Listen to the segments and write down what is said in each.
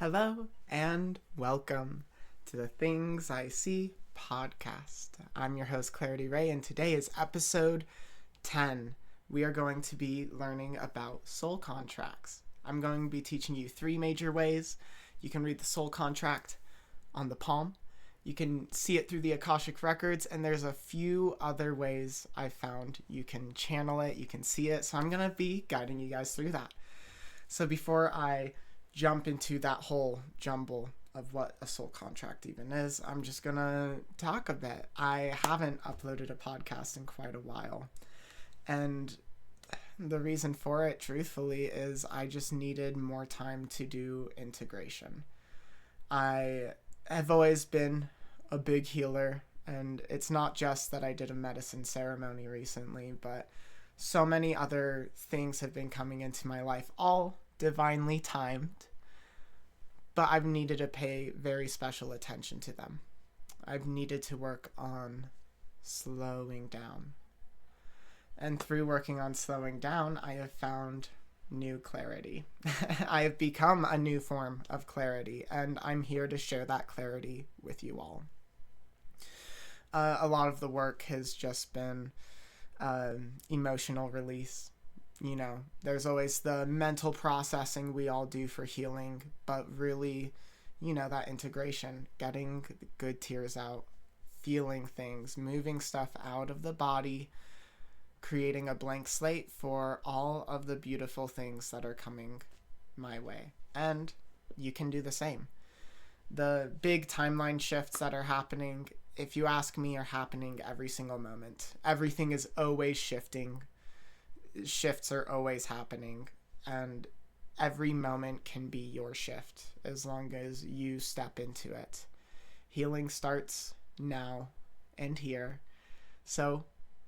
Hello and welcome to the Things I See podcast. I'm your host, Clarity Ray, and today is episode 10. We are going to be learning about soul contracts. I'm going to be teaching you 3 major ways. You can read the soul contract on the palm. You can see it through the akashic records, and there's a few other ways I found you can channel it, you can see it. So I'm going to be guiding you guys through that. So before I jump into that whole jumble of what a soul contract even is, I'm just gonna talk a bit. I haven't uploaded a podcast in quite a while, and the reason for it, truthfully, is I just needed more time to do integration. I have always been a big healer, and it's not just that I did a medicine ceremony recently, but so many other things have been coming into my life, all divinely timed, but I've needed to pay very special attention to them. I've needed to work on slowing down. And through working on slowing down, I have found new clarity. I have become a new form of clarity, and I'm here to share that clarity with you all. A lot of the work has just been emotional release. You know, there's always the mental processing we all do for healing, but really, that integration, getting the good tears out, feeling things, moving stuff out of the body, creating a blank slate for all of the beautiful things that are coming my way. And you can do the same. The big timeline shifts that are happening, if you ask me, are happening every single moment. Everything is always shifting. Shifts are always happening, and every moment can be your shift as long as you step into it. Healing starts now and here. So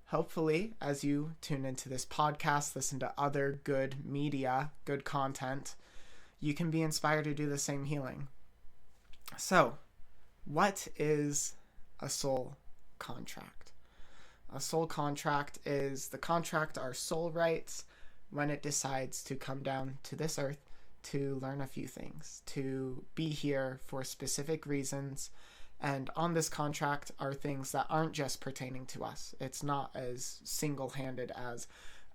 hopefully, as you tune into this podcast, listen to other good media, good content, you can be inspired to do the same healing. So, what is a soul contract? A soul contract is the contract our soul writes when it decides to come down to this earth to learn a few things, to be here for specific reasons. And on this contract are things that aren't just pertaining to us. It's not as single-handed as,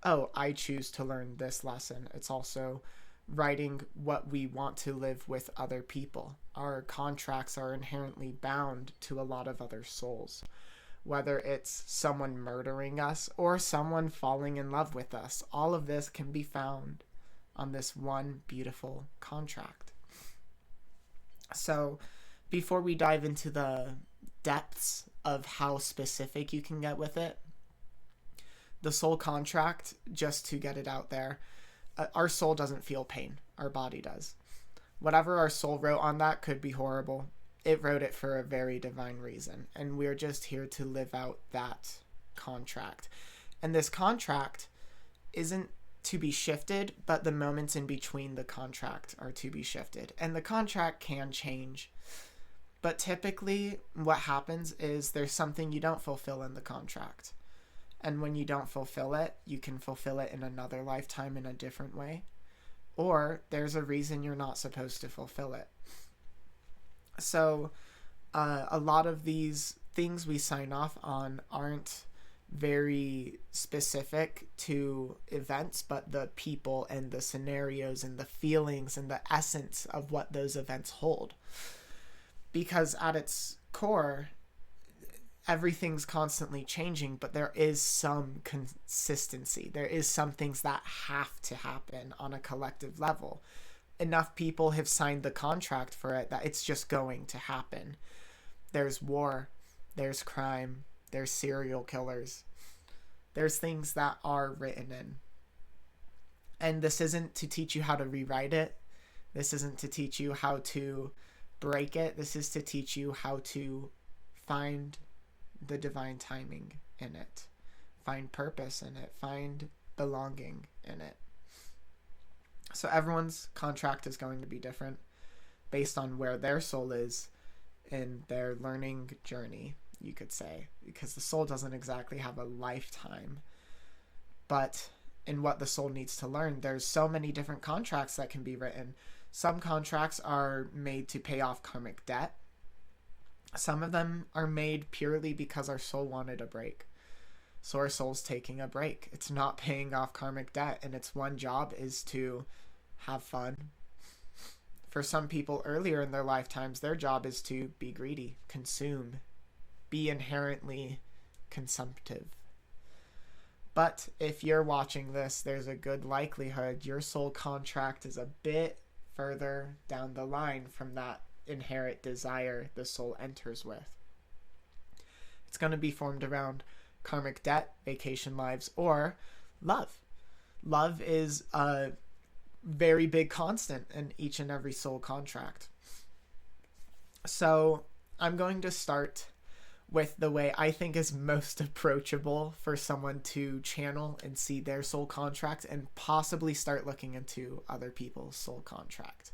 oh, I choose to learn this lesson. It's also writing what we want to live with other people. Our contracts are inherently bound to a lot of other souls. Whether it's someone murdering us or someone falling in love with us, all of this can be found on this one beautiful contract. So before we dive into the depths of how specific you can get with it, the soul contract, just to get it out there, our soul doesn't feel pain. Our body does. Whatever our soul wrote on that could be horrible. It wrote it for a very divine reason, and we're just here to live out that contract. And this contract isn't to be shifted, but the moments in between the contract are to be shifted. And the contract can change, but typically what happens is there's something you don't fulfill in the contract. And when you don't fulfill it, you can fulfill it in another lifetime in a different way. Or there's a reason you're not supposed to fulfill it. So a lot of these things we sign off on aren't very specific to events, but the people and the scenarios and the feelings and the essence of what those events hold. Because at its core, everything's constantly changing, but there is some consistency. There is some things that have to happen on a collective level. Enough people have signed the contract for it that it's just going to happen. There's war, there's crime, there's serial killers. There's things that are written in. And this isn't to teach you how to rewrite it. This isn't to teach you how to break it. This is to teach you how to find the divine timing in it. Find purpose in it. Find belonging in it. So everyone's contract is going to be different based on where their soul is in their learning journey, you could say, because the soul doesn't exactly have a lifetime. But in what the soul needs to learn, there's so many different contracts that can be written. Some contracts are made to pay off karmic debt. Some of them are made purely because our soul wanted a break. So our soul's taking a break. It's not paying off karmic debt, and its one job is to have fun. For some people earlier in their lifetimes, their job is to be greedy, consume, be inherently consumptive. But if you're watching this, there's a good likelihood your soul contract is a bit further down the line from that inherent desire the soul enters with. It's going to be formed around karmic debt, vacation lives, or love. Love is a very big constant in each and every soul contract. So I'm going to start with the way I think is most approachable for someone to channel and see their soul contract, and possibly start looking into other people's soul contract.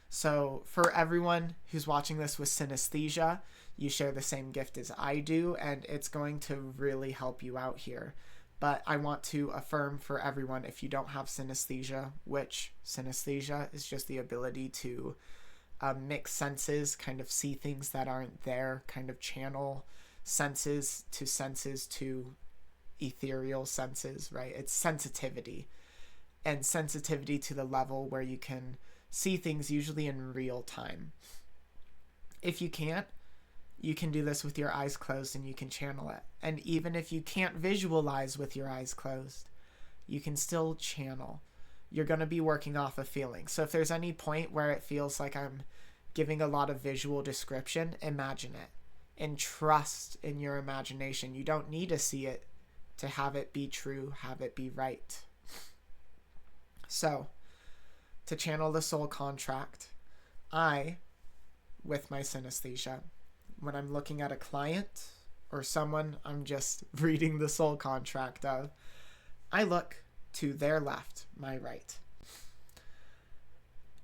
So for everyone who's watching this with synesthesia, you share the same gift as I do, and it's going to really help you out here. But I want to affirm for everyone, if you don't have synesthesia, which synesthesia is just the ability to mix senses, kind of see things that aren't there, kind of channel senses to ethereal senses, right? It's sensitivity, and sensitivity to the level where you can see things usually in real time. If you can't, you can do this with your eyes closed and you can channel it. And even if you can't visualize with your eyes closed, you can still channel. You're going to be working off a feeling. So if there's any point where it feels like I'm giving a lot of visual description, imagine it and trust in your imagination. You don't need to see it to have it be true, have it be right. So, to channel the soul contract, I, with my synesthesia, when I'm looking at a client or someone I'm just reading the soul contract of, I look to their left, my right.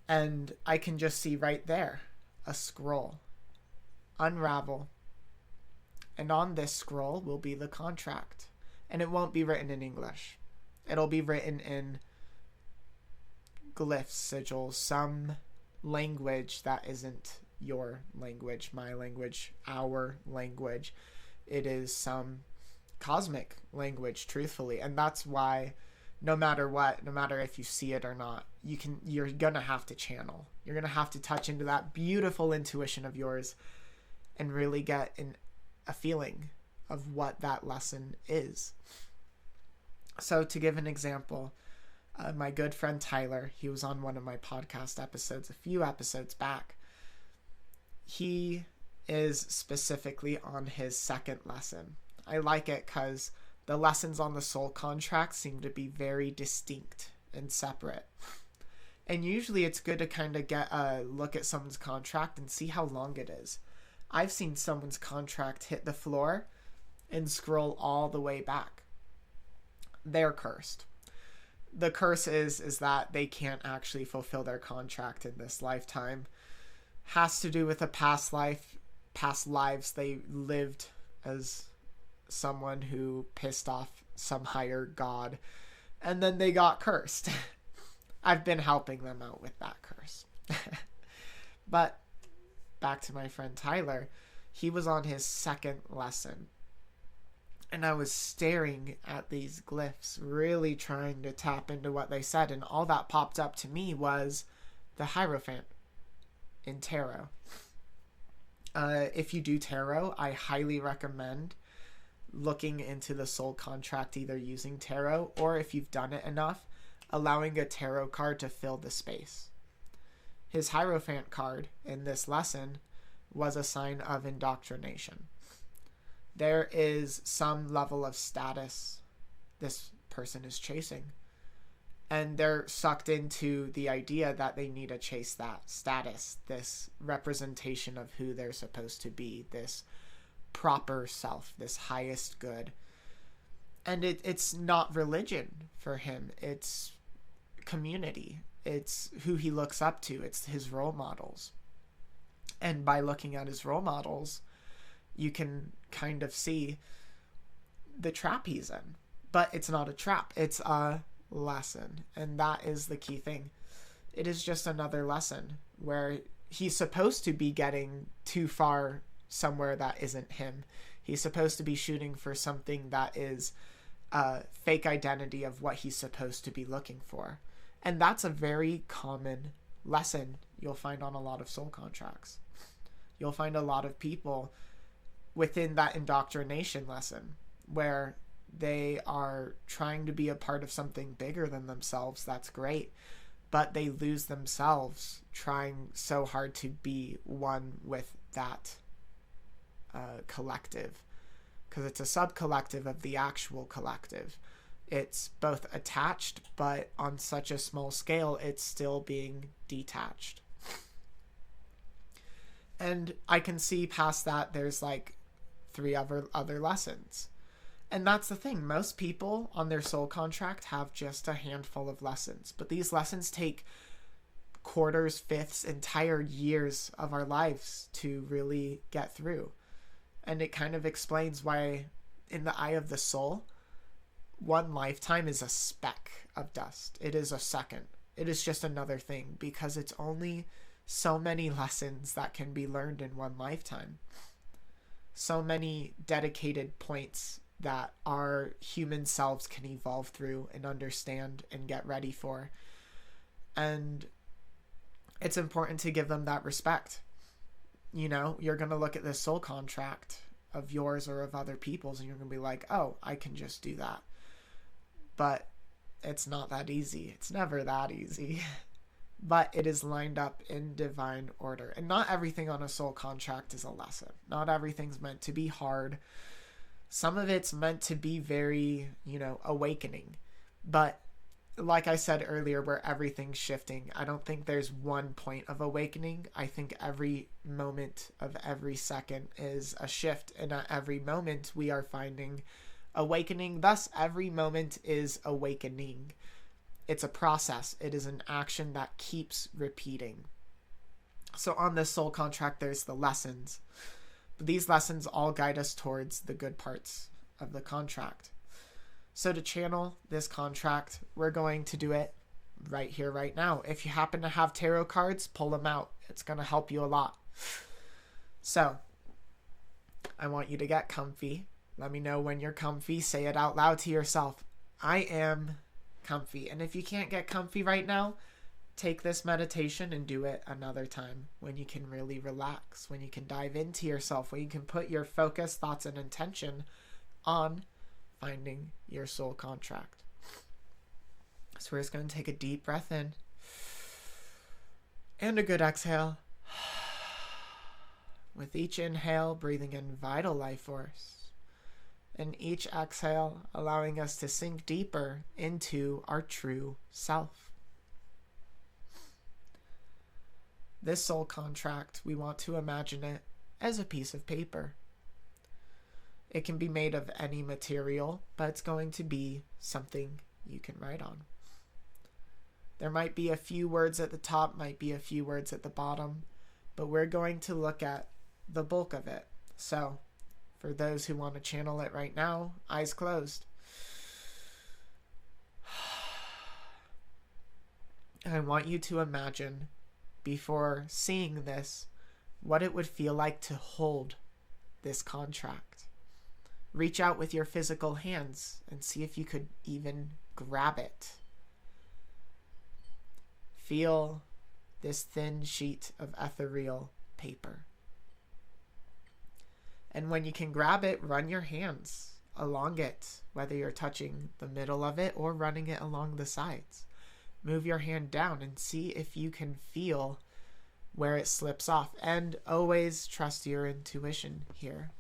And I can just see right there a scroll. Unravel. And on this scroll will be the contract. And it won't be written in English. It'll be written in glyphs, sigils, some language that isn't your language, my language, our language. It is some cosmic language, truthfully. And that's why no matter what, no matter if you see it or not, you're gonna have to channel. You're gonna have to touch into that beautiful intuition of yours and really get a feeling of what that lesson is. So to give an example, my good friend Tyler, he was on one of my podcast episodes a few episodes back. He is specifically on his second lesson. I like it because the lessons on the soul contract seem to be very distinct and separate. And usually it's good to kind of get a look at someone's contract and see how long it is. I've seen someone's contract hit the floor and scroll all the way back. They're cursed. The curse is that they can't actually fulfill their contract in this lifetime. Has to do with a past life, past lives they lived as someone who pissed off some higher god, and then they got cursed. I've been helping them out with that curse. But back to my friend Tyler, he was on his second lesson, and I was staring at these glyphs, really trying to tap into what they said, and all that popped up to me was the Hierophant in tarot. If you do tarot, I highly recommend looking into the soul contract, either using tarot, or if you've done it enough, allowing a tarot card to fill the space. His Hierophant card in this lesson was a sign of indoctrination. There is some level of status this person is chasing, and they're sucked into the idea that they need to chase that status, this representation of who they're supposed to be, this proper self, this highest good. And it's not religion for him. It's community. It's who he looks up to. It's his role models. And by looking at his role models, you can kind of see the trap he's in. But it's not a trap. It's a lesson. And that is the key thing. It is just another lesson where he's supposed to be getting too far somewhere that isn't him. He's supposed to be shooting for something that is a fake identity of what he's supposed to be looking for. And that's a very common lesson you'll find on a lot of soul contracts. You'll find a lot of people within that indoctrination lesson where they are trying to be a part of something bigger than themselves. That's great. But they lose themselves trying so hard to be one with that collective, because it's a sub-collective of the actual collective. It's both attached, but on such a small scale, it's still being detached. And I can see past that there's like 3 other lessons. And that's the thing. Most people on their soul contract have just a handful of lessons. But these lessons take quarters, fifths, entire years of our lives to really get through. And it kind of explains why, in the eye of the soul, one lifetime is a speck of dust. It is a second. It is just another thing, because it's only so many lessons that can be learned in one lifetime. So many dedicated points that our human selves can evolve through and understand and get ready for. And it's important to give them that respect. You know, you're going to look at this soul contract of yours or of other people's and you're going to be like, oh, I can just do that. But it's not that easy. It's never that easy. But it is lined up in divine order. And not everything on a soul contract is a lesson. Not everything's meant to be hard. Some of it's meant to be very, awakening. But like I said earlier, where everything's shifting, I don't think there's one point of awakening. I think every moment of every second is a shift. And at every moment we are finding awakening. Thus, every moment is awakening. It's a process. It is an action that keeps repeating. So on this soul contract, there's the lessons. But these lessons all guide us towards the good parts of the contract. So to channel this contract, we're going to do it right here, right now. If you happen to have tarot cards, pull them out. It's going to help you a lot. So I want you to get comfy. Let me know when you're comfy. Say it out loud to yourself. I am comfy. And if you can't get comfy right now, take this meditation and do it another time when you can really relax, when you can dive into yourself, when you can put your focus, thoughts, and intention on finding your soul contract. So we're just going to take a deep breath in and a good exhale. With each inhale, breathing in vital life force. And each exhale, allowing us to sink deeper into our true self. This soul contract, we want to imagine it as a piece of paper. It can be made of any material, but it's going to be something you can write on. There might be a few words at the top, might be a few words at the bottom, but we're going to look at the bulk of it. So, for those who want to channel it right now, eyes closed. And I want you to imagine, before seeing this, what it would feel like to hold this contract. Reach out with your physical hands and see if you could even grab it. Feel this thin sheet of ethereal paper. And when you can grab it, run your hands along it, whether you're touching the middle of it or running it along the sides. Move your hand down and see if you can feel where it slips off. And always trust your intuition here.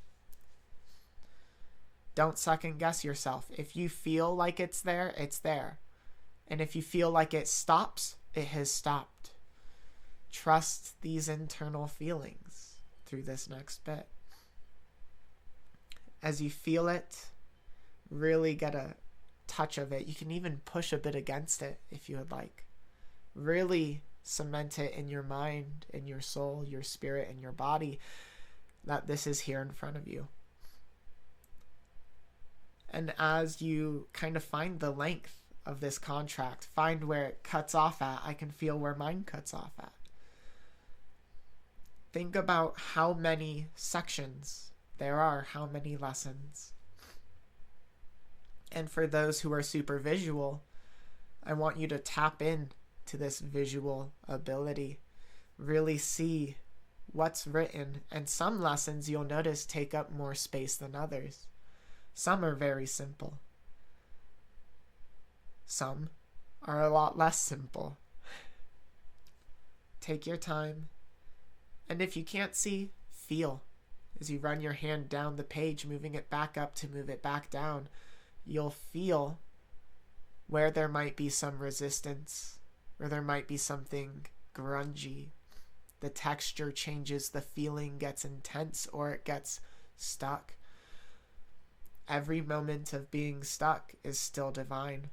Don't second guess yourself. If you feel like it's there, it's there. And if you feel like it stops, it has stopped. Trust these internal feelings through this next bit. As you feel it, really get a touch of it. You can even push a bit against it if you would like. Really cement it in your mind, in your soul, your spirit, and your body that this is here in front of you. And as you kind of find the length of this contract. Find where it cuts off at. I can feel where mine cuts off at. Think about how many sections there are, how many lessons. And for those who are super visual, I want you to tap in to this visual ability. Really see what's written. And some lessons you'll notice take up more space than others. Some are very simple. Some are a lot less simple. Take your time. And if you can't see, feel. As you run your hand down the page, moving it back up to move it back down, you'll feel where there might be some resistance, where there might be something grungy. The texture changes, the feeling gets intense, or it gets stuck. Every moment of being stuck is still divine.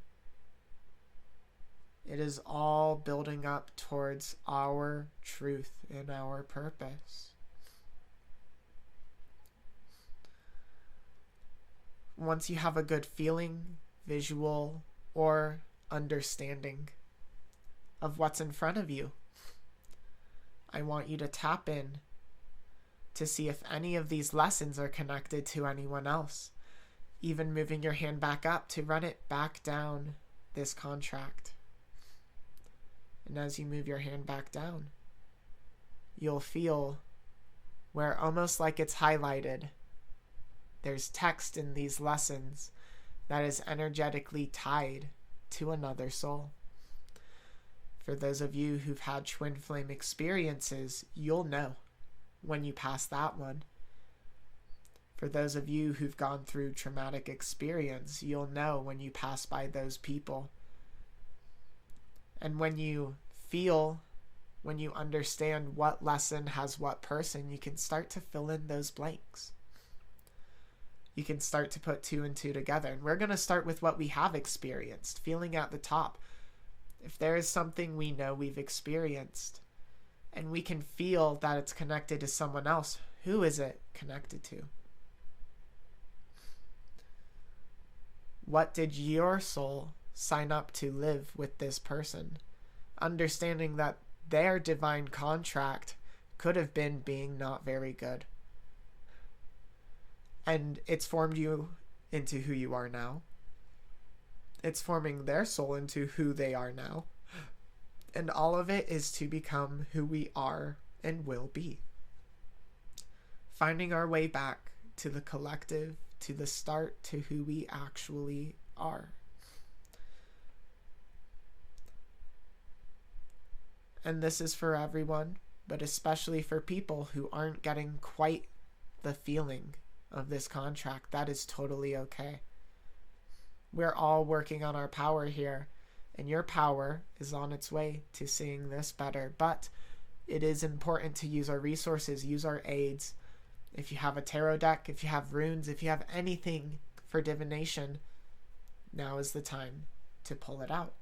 It is all building up towards our truth and our purpose. Once you have a good feeling, visual, or understanding of what's in front of you, I want you to tap in to see if any of these lessons are connected to anyone else. Even moving your hand back up to run it back down this contract. And as you move your hand back down, you'll feel where almost like it's highlighted, there's text in these lessons that is energetically tied to another soul. For those of you who've had twin flame experiences, you'll know when you pass that one. For those of you who've gone through traumatic experience, you'll know when you pass by those people. And when you feel, when you understand what lesson has what person, you can start to fill in those blanks. You can start to put two and two together. And we're going to start with what we have experienced, feeling at the top. If there is something we know we've experienced, and we can feel that it's connected to someone else, who is it connected to? What did your soul sign up to live with this person? Understanding that their divine contract could have been being not very good. And it's formed you into who you are now. It's forming their soul into who they are now. And all of it is to become who we are and will be. Finding our way back to the collective, to the start, to who we actually are. And this is for everyone, but especially for people who aren't getting quite the feeling of this contract. That is totally okay. We're all working on our power here, and your power is on its way to seeing this better. But it is important to use our resources, use our aids. If you have a tarot deck, if you have runes, if you have anything for divination, now is the time to pull it out.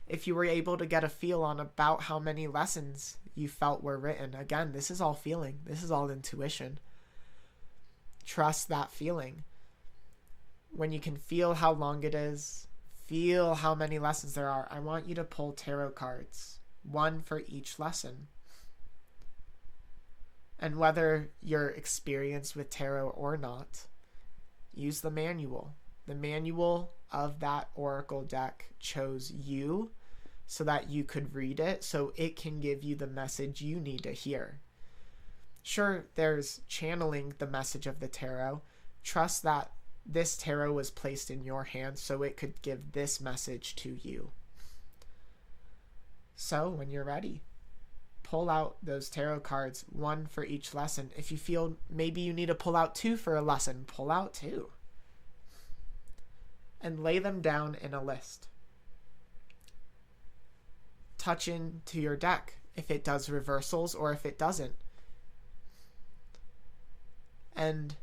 If you were able to get a feel on about how many lessons you felt were written, again, this is all feeling. This is all intuition. Trust that feeling. When you can feel how long it is, feel how many lessons there are, I want you to pull tarot cards, one for each lesson. And whether you're experienced with tarot or not, use the manual. The manual of that oracle deck chose you so that you could read it, so it can give you the message you need to hear. Sure, there's channeling the message of the tarot. Trust that this tarot was placed in your hands so it could give this message to you. So when you're ready, pull out those tarot cards, one for each lesson. If you feel maybe you need to pull out two for a lesson, pull out two. And lay them down in a list. Touch into your deck if it does reversals or if it doesn't. And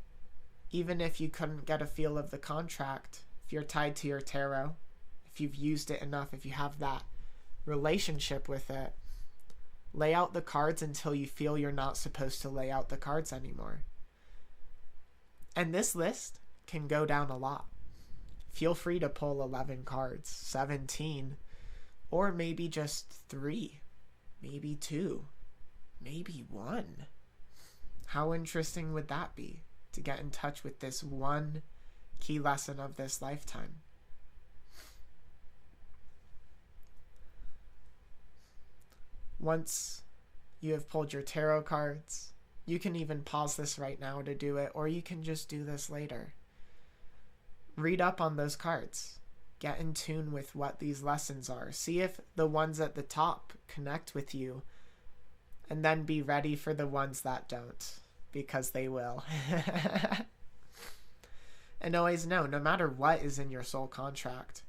even if you couldn't get a feel of the contract, if you're tied to your tarot, if you've used it enough, if you have that relationship with it, lay out the cards until you feel you're not supposed to lay out the cards anymore. And this list can go down a lot. feel free to pull 11 cards, 17, or maybe just 3, maybe 2, maybe 1. How interesting would that be to get in touch with this one key lesson of this lifetime? Once you have pulled your tarot cards, you can even pause this right now to do it, or you can just do this later. Read up on those cards. Get in tune with what these lessons are. See if the ones at the top connect with you, and then be ready for the ones that don't, because they will. And always know, no matter what is in your soul contract,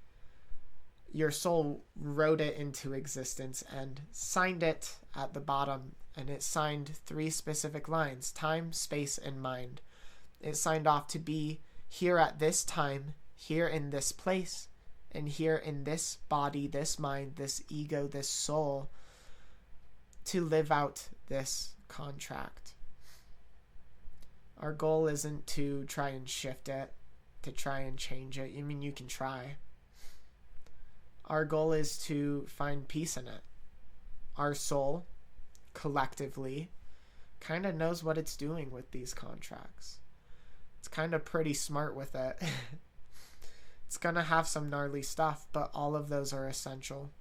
your soul wrote it into existence and signed it at the bottom, and it signed 3 specific lines: time, space, and mind. It signed off to be here at this time, here in this place, and here in this body, this mind, this ego, this soul, to live out this contract. Our goal isn't to try and shift it, to try and change it. I mean, you can try. Our goal is to find peace in it. Our soul, collectively, kind of knows what it's doing with these contracts. It's kind of pretty smart with it. It's going to have some gnarly stuff, but all of those are essential.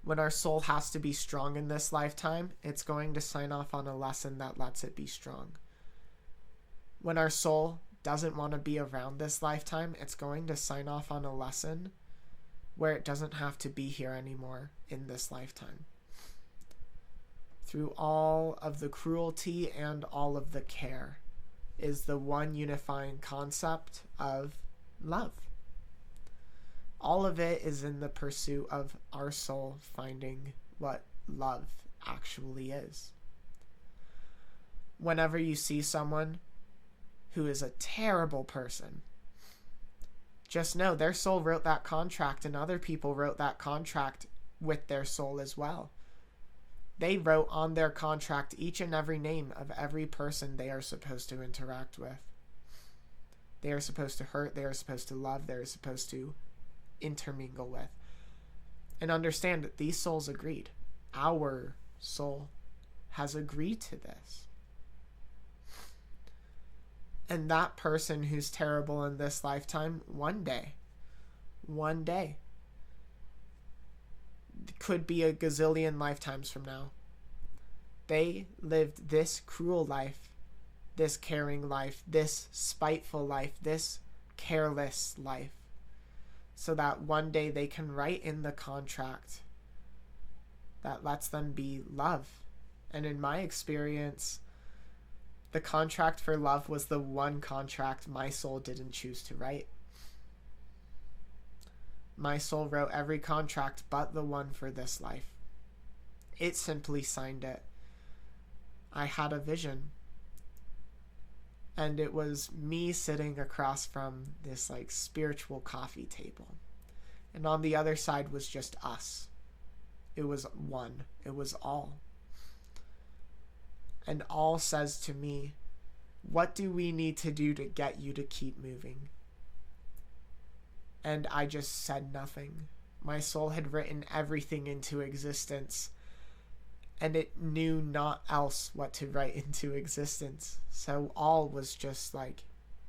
When our soul has to be strong in this lifetime, it's going to sign off on a lesson that lets it be strong. When our soul doesn't want to be around this lifetime, it's going to sign off on a lesson where it doesn't have to be here anymore in this lifetime. Through all of the cruelty and all of the care is the one unifying concept of love. All of it is in the pursuit of our soul finding what love actually is. Whenever you see someone who is a terrible person, just know their soul wrote that contract, and other people wrote that contract with their soul as well. They wrote on their contract each and every name of every person they are supposed to interact with. They are supposed to hurt, they are supposed to love, they are supposed to intermingle with. And understand that these souls agreed. Our soul has agreed to this. And that person who's terrible in this lifetime, one day, could be a gazillion lifetimes from now. They lived this cruel life, this caring life, this spiteful life, this careless life, so that one day they can write in the contract that lets them be love. And in my experience, the contract for love was the one contract my soul didn't choose to write. My soul wrote every contract but the one for this life. It simply signed it. I had a vision. And it was me sitting across from this spiritual coffee table. And on the other side was just us. It was one. It was all. And all says to me, what do we need to do to get you to keep moving? And I just said nothing. My soul had written everything into existence, and it knew not else what to write into existence. So all was just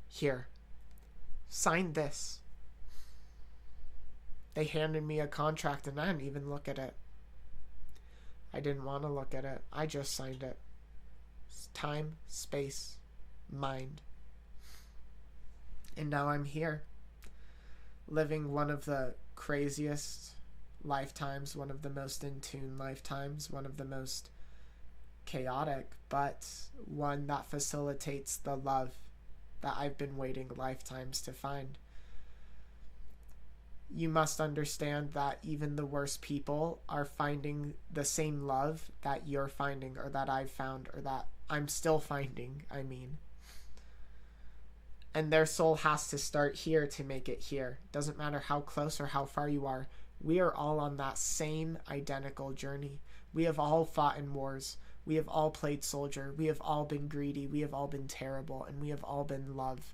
here, sign this. They handed me a contract and I didn't even look at it. I didn't want to look at it. I just signed it. Time, space, mind. And now I'm here, living one of the craziest lifetimes, one of the most in tune lifetimes, one of the most chaotic, but one that facilitates the love that I've been waiting lifetimes to find. You must understand that even the worst people are finding the same love that you're finding, or that I've found, or that I'm still finding, And their soul has to start here to make it here. Doesn't matter how close or how far you are. We are all on that same identical journey. We have all fought in wars. We have all played soldier. We have all been greedy. We have all been terrible. And we have all been love.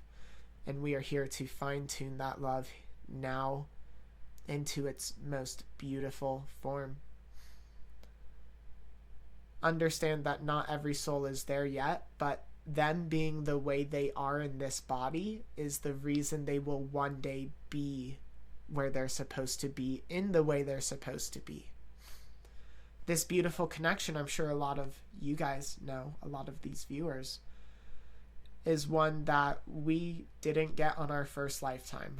And we are here to fine-tune that love now into its most beautiful form. Understand that not every soul is there yet, but them being the way they are in this body is the reason they will one day be where they're supposed to be, in the way they're supposed to be. This beautiful connection, I'm sure a lot of you guys know, a lot of these viewers, is one that we didn't get on our first lifetime.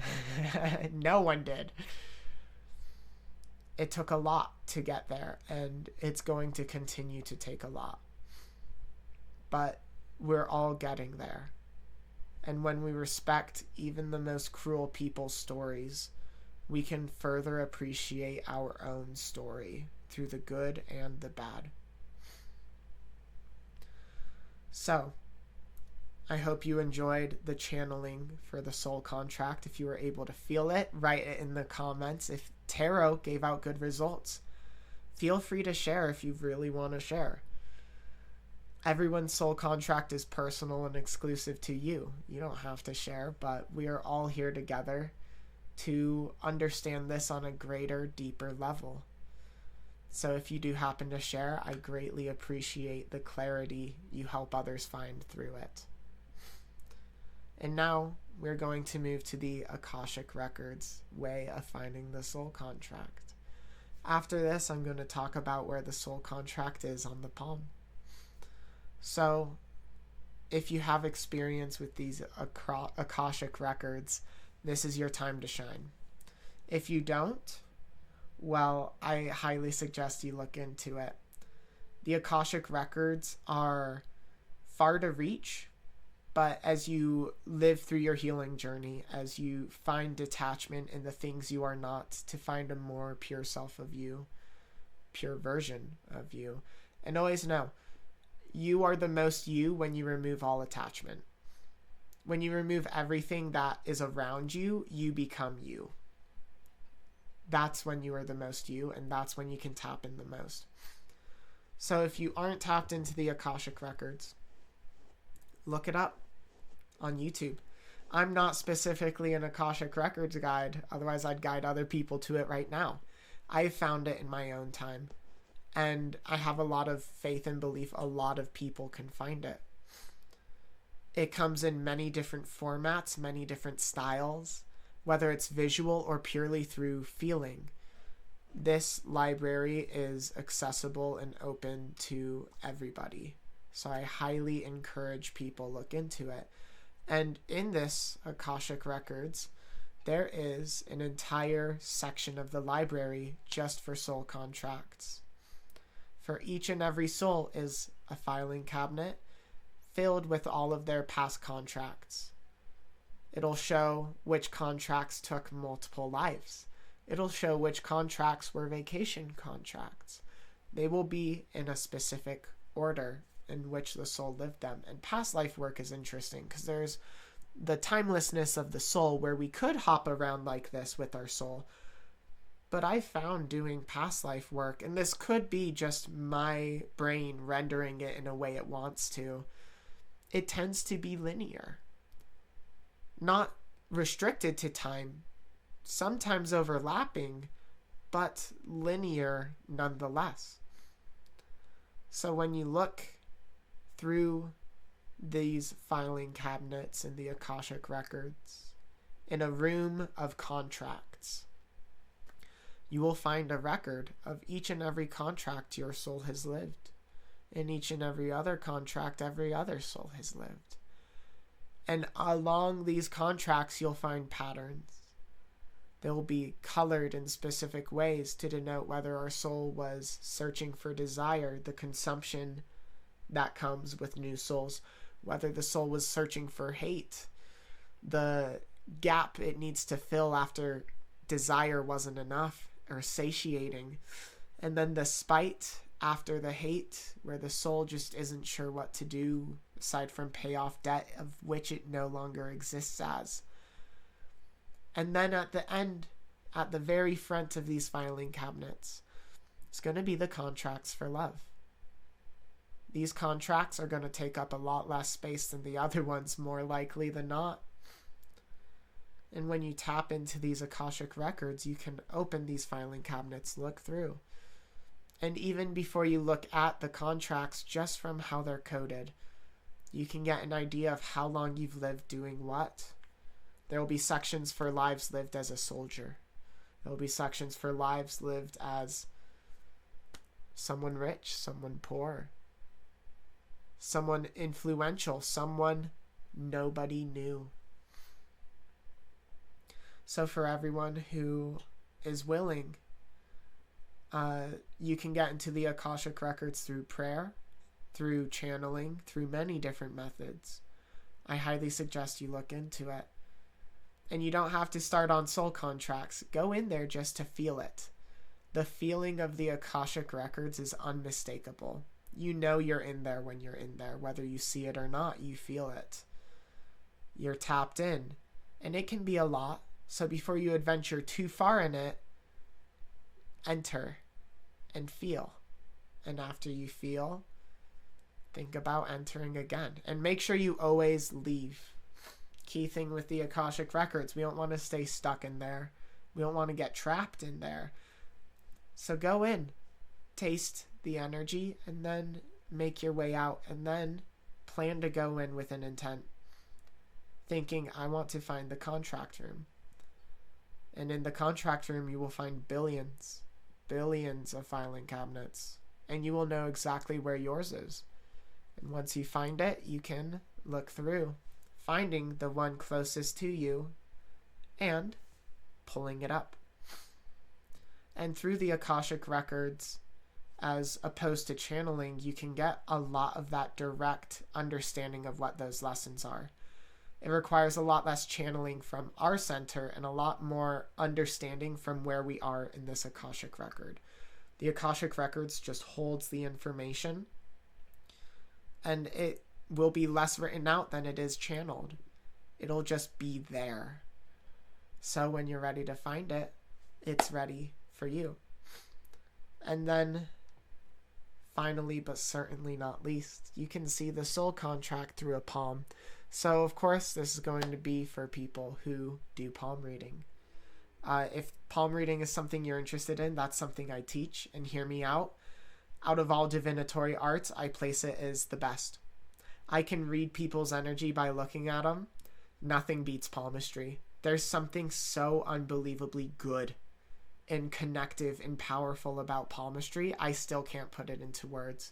No one did. It took a lot to get there, and it's going to continue to take a lot. But we're all getting there. And when we respect even the most cruel people's stories, we can further appreciate our own story through the good and the bad. So, I hope you enjoyed the channeling for the soul contract. If you were able to feel it, write it in the comments. If tarot gave out good results, feel free to share if you really want to share. Everyone's soul contract is personal and exclusive to you. You don't have to share, but we are all here together to understand this on a greater, deeper level. So if you do happen to share, I greatly appreciate the clarity you help others find through it. And now we're going to move to the Akashic Records way of finding the soul contract. After this, I'm going to talk about where the soul contract is on the palm. So, if you have experience with these Akashic Records, this is your time to shine. If you don't, well, I highly suggest you look into it. The Akashic Records are far to reach, but as you live through your healing journey, as you find detachment in the things you are not, to find a more pure self of you, pure version of you, and always know, you are the most you when you remove all attachment. When you remove everything that is around you, you become you. That's when you are the most you, and that's when you can tap in the most. So if you aren't tapped into the Akashic Records, look it up on YouTube. I'm not specifically an Akashic Records guide, otherwise I'd guide other people to it right now. I found it in my own time, and I have a lot of faith and belief a lot of people can find it. It comes in many different formats, many different styles, whether it's visual or purely through feeling. This library is accessible and open to everybody. So I highly encourage people look into it. And in this Akashic Records, there is an entire section of the library just for soul contracts. For each and every soul is a filing cabinet filled with all of their past contracts. It'll show which contracts took multiple lives. It'll show which contracts were vacation contracts. They will be in a specific order in which the soul lived them. And past life work is interesting because there's the timelessness of the soul where we could hop around like this with our soul. But I found doing past life work, and this could be just my brain rendering it in a way it wants to, it tends to be linear. Not restricted to time, sometimes overlapping, but linear nonetheless. So when you look through these filing cabinets in the Akashic Records, in a room of contracts, you will find a record of each and every contract your soul has lived. In each and every other contract, every other soul has lived. And along these contracts, you'll find patterns. They will be colored in specific ways to denote whether our soul was searching for desire, the consumption that comes with new souls, whether the soul was searching for hate, the gap it needs to fill after desire wasn't enough or satiating, and then the spite after the hate, where the soul just isn't sure what to do aside from pay off debt of which it no longer exists as. And then at the end, at the very front of these filing cabinets, it's going to be the contracts for love. These contracts are going to take up a lot less space than the other ones, more likely than not. And when you tap into these akashic records, you can open these filing cabinets, look through. And even before you look at the contracts, just from how they're coded, you can get an idea of how long you've lived doing what. There will be sections for lives lived as a soldier. There will be sections for lives lived as someone rich, someone poor, someone influential, someone nobody knew. So for everyone who is willing, you can get into the Akashic records through prayer, through channeling, through many different methods. I highly suggest you look into it. And you don't have to start on soul contracts. Go in there just to feel it. The feeling of the Akashic records is unmistakable. You know you're in there when you're in there. Whether you see it or not, you feel it. You're tapped in. And it can be a lot. So before you adventure too far in it, enter and feel. And after you feel, think about entering again. And make sure you always leave. Key thing with the Akashic records, we don't want to stay stuck in there. We don't want to get trapped in there. So go in, taste the energy, and then make your way out. And then plan to go in with an intent. Thinking, I want to find the contract room. And in the contract room, you will find billions of filing cabinets. And you will know exactly where yours is. And once you find it, you can look through, finding the one closest to you and pulling it up. And through the Akashic records, as opposed to channeling, you can get a lot of that direct understanding of what those lessons are. It requires a lot less channeling from our center and a lot more understanding from where we are in this Akashic record. The Akashic records just holds the information, and it will be less written out than it is channeled. It'll just be there. So when you're ready to find it, it's ready for you. And then, finally, but certainly not least, you can see the soul contract through a palm. So, of course, this is going to be for people who do palm reading. If palm reading is something you're interested in, that's something I teach. And hear me out. Out of all divinatory arts, I place it as the best. I can read people's energy by looking at them. Nothing beats palmistry. There's something so unbelievably good and connective and powerful about palmistry. I still can't put it into words.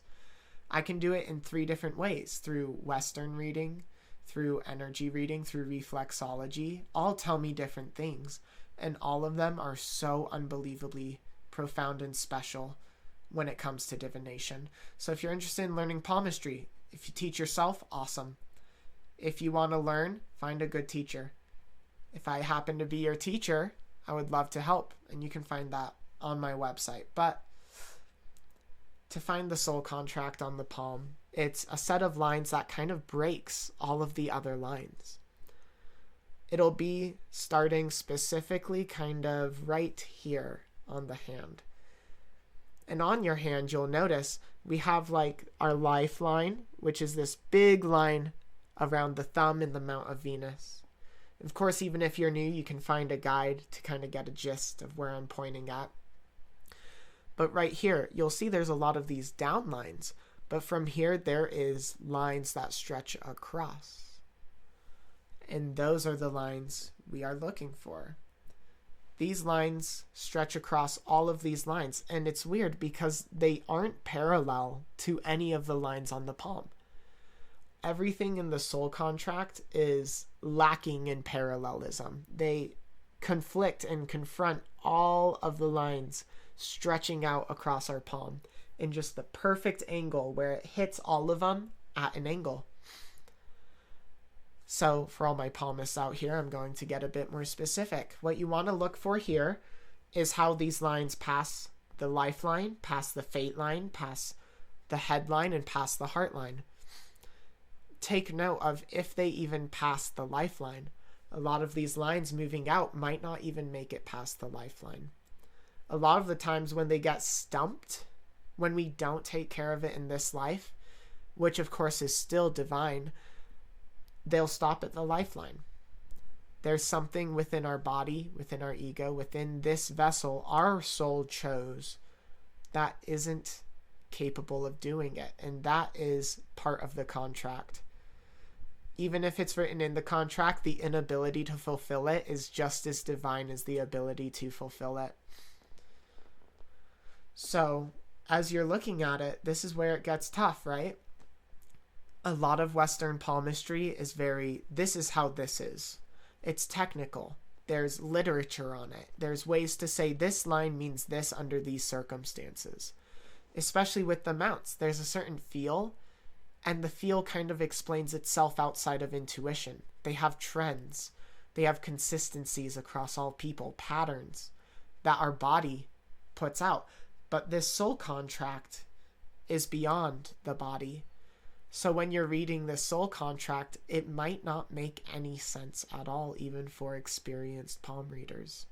I can do it in 3 different ways. Through Western reading, through energy reading, through reflexology. All tell me different things. And all of them are so unbelievably profound and special when it comes to divination. So if you're interested in learning palmistry, if you teach yourself, awesome. If you want to learn, find a good teacher. If I happen to be your teacher, I would love to help. And you can find that on my website. But to find the soul contract on the palm, it's a set of lines that kind of breaks all of the other lines. It'll be starting specifically kind of right here on the hand. And on your hand, you'll notice we have like our lifeline, which is this big line around the thumb in the Mount of Venus. Of course, even if you're new, you can find a guide to kind of get a gist of where I'm pointing at. But right here, you'll see there's a lot of these down lines. But from here, there is lines that stretch across. And those are the lines we are looking for. These lines stretch across all of these lines. And it's weird because they aren't parallel to any of the lines on the palm. Everything in the soul contract is lacking in parallelism. They conflict and confront all of the lines stretching out across our palm in just the perfect angle where it hits all of them at an angle. So for all my palmists out here, I'm going to get a bit more specific. What you want to look for here is how these lines pass the lifeline, pass the fate line, pass the headline, and pass the heart line. Take note of if they even pass the lifeline. A lot of these lines moving out might not even make it past the lifeline. A lot of the times when they get stumped, when we don't take care of it in this life, which of course is still divine, they'll stop at the lifeline. There's something within our body, within our ego, within this vessel our soul chose that isn't capable of doing it. And that is part of the contract. Even if it's written in the contract, the inability to fulfill it is just as divine as the ability to fulfill it. So, as you're looking at it, this is where it gets tough, right? A lot of Western palmistry is this is how this is. It's technical. There's literature on it. There's ways to say this line means this under these circumstances. Especially with the mounts, there's a certain feel, and the feel kind of explains itself outside of intuition. They have trends. They have consistencies across all people, patterns that our body puts out. But this soul contract is beyond the body. So when you're reading this soul contract, it might not make any sense at all, even for experienced palm readers.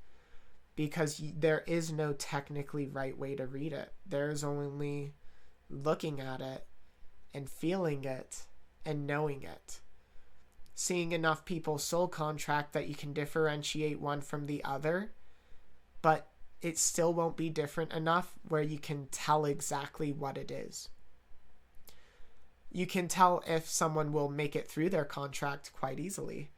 Because there is no technically right way to read it. There's only looking at it and feeling it and knowing it. Seeing enough people's soul contract that you can differentiate one from the other, but it still won't be different enough where you can tell exactly what it is. You can tell if someone will make it through their contract quite easily.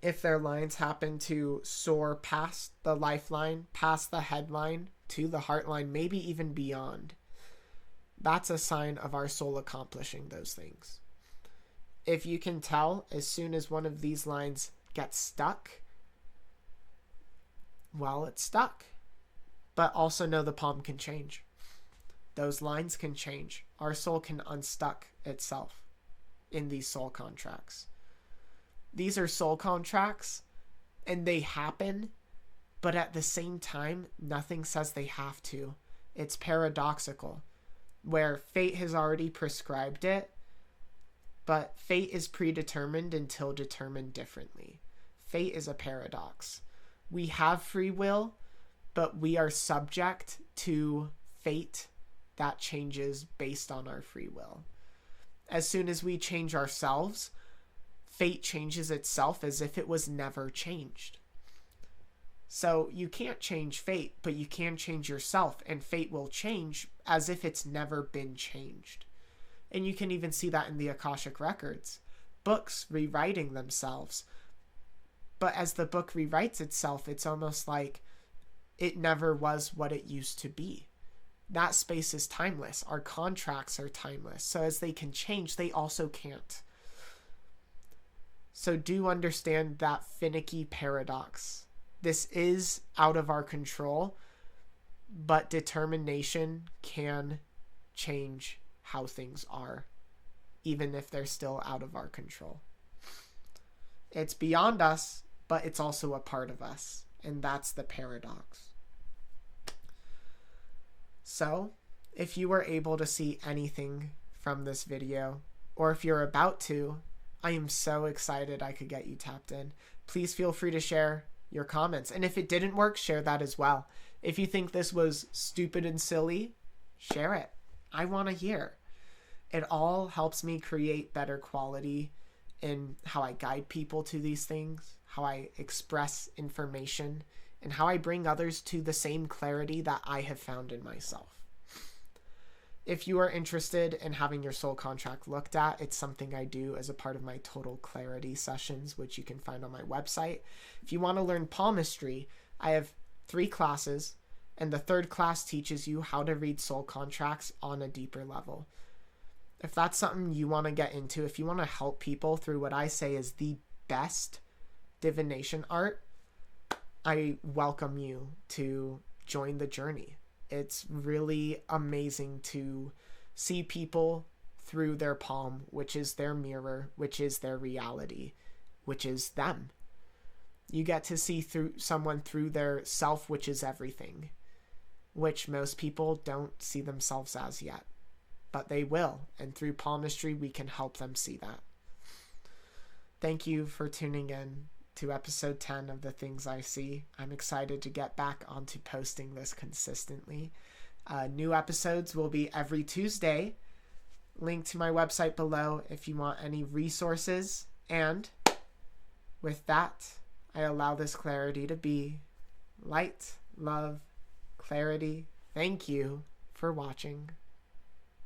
If their lines happen to soar past the lifeline, past the headline, to the heartline, maybe even beyond, that's a sign of our soul accomplishing those things. If you can tell as soon as one of these lines gets stuck, well, it's stuck. But also know the palm can change. Those lines can change. Our soul can unstuck itself in these soul contracts. These are soul contracts, and they happen, but at the same time, nothing says they have to. It's paradoxical, where fate has already prescribed it, but fate is predetermined until determined differently. Fate is a paradox. We have free will, but we are subject to fate that changes based on our free will. As soon as we change ourselves, fate changes itself as if it was never changed. So you can't change fate, but you can change yourself, and fate will change as if it's never been changed. And you can even see that in the Akashic records. Books rewriting themselves. But as the book rewrites itself, it's almost like it never was what it used to be. That space is timeless. Our contracts are timeless. So as they can change, they also can't. So do understand that finicky paradox. This is out of our control, but determination can change how things are, even if they're still out of our control. It's beyond us, but it's also a part of us, and that's the paradox. So, if you were able to see anything from this video, or if you're about to, I am so excited I could get you tapped in. Please feel free to share your comments. And if it didn't work, share that as well. If you think this was stupid and silly, share it. I want to hear. It all helps me create better quality in how I guide people to these things, how I express information, and how I bring others to the same clarity that I have found in myself. If you are interested in having your soul contract looked at, it's something I do as a part of my total clarity sessions, which you can find on my website. If you want to learn palmistry, I have 3 classes, and the 3rd class teaches you how to read soul contracts on a deeper level. If that's something you want to get into, if you want to help people through what I say is the best divination art, I welcome you to join the journey. It's really amazing to see people through their palm, which is their mirror, which is their reality, which is them. You get to see through someone through their self, which is everything, which most people don't see themselves as yet, but they will. And through palmistry, we can help them see that. Thank you for tuning in to episode 10 of The Things I See. I'm excited to get back onto posting this consistently. New episodes will be every Tuesday. Link to my website below if you want any resources. And With that, I allow this clarity to be. Light, love, clarity. Thank you for watching.